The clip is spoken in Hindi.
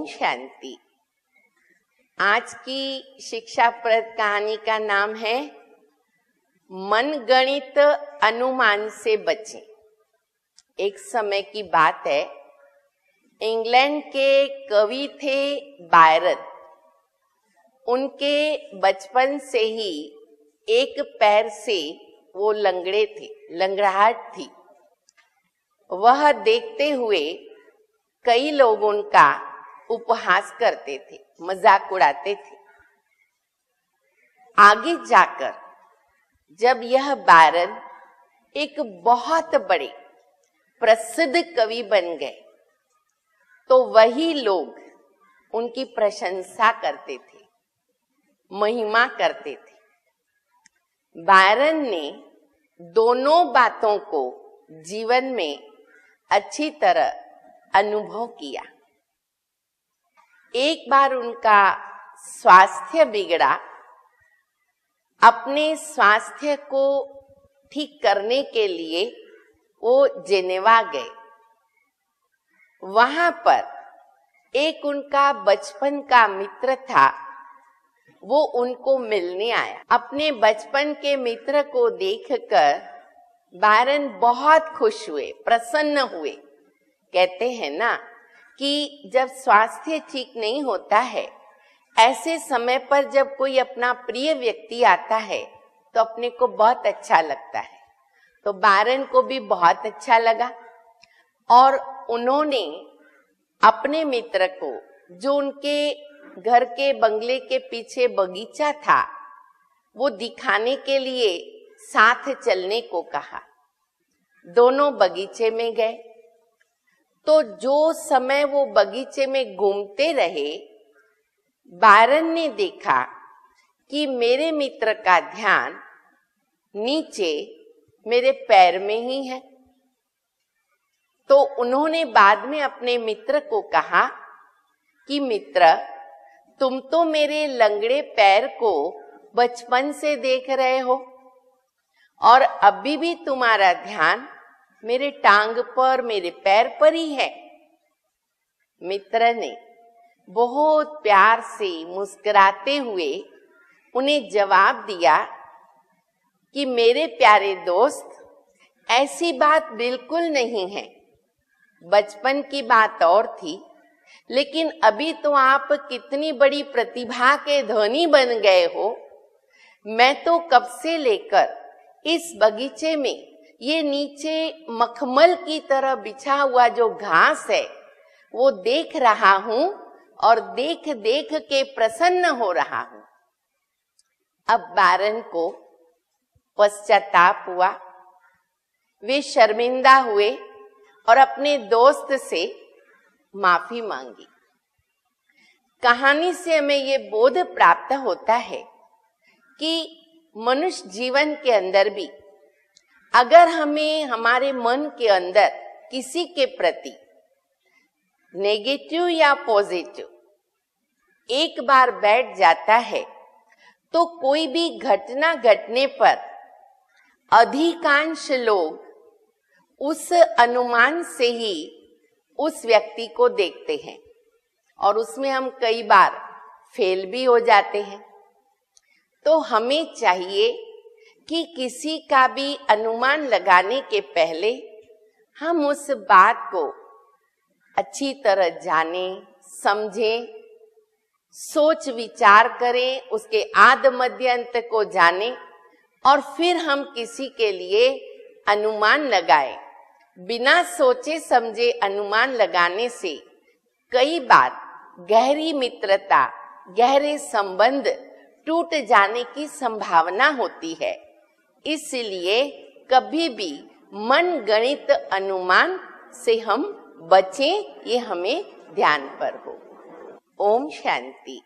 शांति। आज की शिक्षाप्रद कहानी का नाम है मनगणित अनुमान से बचें। एक समय की बात है, इंग्लैंड के कवि थे बायरन। उनके बचपन से ही एक पैर से वो लंगड़े थे, लंगड़ाहट थी। वह देखते हुए कई लोग उनका उपहास करते थे, मजाक उड़ाते थे। आगे जाकर जब यह बायरन एक बहुत बड़े प्रसिद्ध कवि बन गए, तो वही लोग उनकी प्रशंसा करते थे, महिमा करते थे। बायरन ने दोनों बातों को जीवन में अच्छी तरह अनुभव किया। एक बार उनका स्वास्थ्य बिगड़ा। अपने स्वास्थ्य को ठीक करने के लिए वो जेनेवा गए। वहां पर एक उनका बचपन का मित्र था, वो उनको मिलने आया। अपने बचपन के मित्र को देखकर बायरन बहुत खुश हुए, प्रसन्न हुए। कहते हैं ना कि जब स्वास्थ्य ठीक नहीं होता है, ऐसे समय पर जब कोई अपना प्रिय व्यक्ति आता है तो अपने को बहुत अच्छा लगता है। तो बायरन को भी बहुत अच्छा लगा और उन्होंने अपने मित्र को, जो उनके घर के बंगले के पीछे बगीचा था, वो दिखाने के लिए साथ चलने को कहा। दोनों बगीचे में गए। तो जो समय वो बगीचे में घूमते रहे, बायरन ने देखा कि मेरे मित्र का ध्यान नीचे मेरे पैर में ही है। तो उन्होंने बाद में अपने मित्र को कहा कि मित्र, तुम तो मेरे लंगड़े पैर को बचपन से देख रहे हो और अभी भी तुम्हारा ध्यान मेरे टांग पर, मेरे पैर पर ही है। मित्र ने बहुत प्यार से मुस्कुराते हुए उन्हें जवाब दिया कि मेरे प्यारे दोस्त, ऐसी बात बिल्कुल नहीं है। बचपन की बात और थी, लेकिन अभी तो आप कितनी बड़ी प्रतिभा के धनी बन गए हो। मैं तो कब से लेकर इस बगीचे में ये नीचे मखमल की तरह बिछा हुआ जो घास है, वो देख रहा हूं और देख देख के प्रसन्न हो रहा हूं। अब बायरन को पश्चाताप हुआ। वे शर्मिंदा हुए और अपने दोस्त से माफी मांगी। कहानी से हमें ये बोध प्राप्त होता है कि मनुष्य जीवन के अंदर भी अगर हमें हमारे मन के अंदर किसी के प्रति नेगेटिव या पॉजिटिव एक बार बैठ जाता है, तो कोई भी घटना घटने पर अधिकांश लोग उस अनुमान से ही उस व्यक्ति को देखते हैं और उसमें हम कई बार फेल भी हो जाते हैं। तो हमें चाहिए कि किसी का भी अनुमान लगाने के पहले हम उस बात को अच्छी तरह जानें, समझें, सोच विचार करें, उसके आद मध्य अंत को जानें और फिर हम किसी के लिए अनुमान लगाएं। बिना सोचे समझे अनुमान लगाने से कई बार गहरी मित्रता, गहरे संबंध टूट जाने की संभावना होती है। इसलिए कभी भी मनगणित अनुमान से हम बचें, ये हमें ध्यान पर हो। ओम शांति।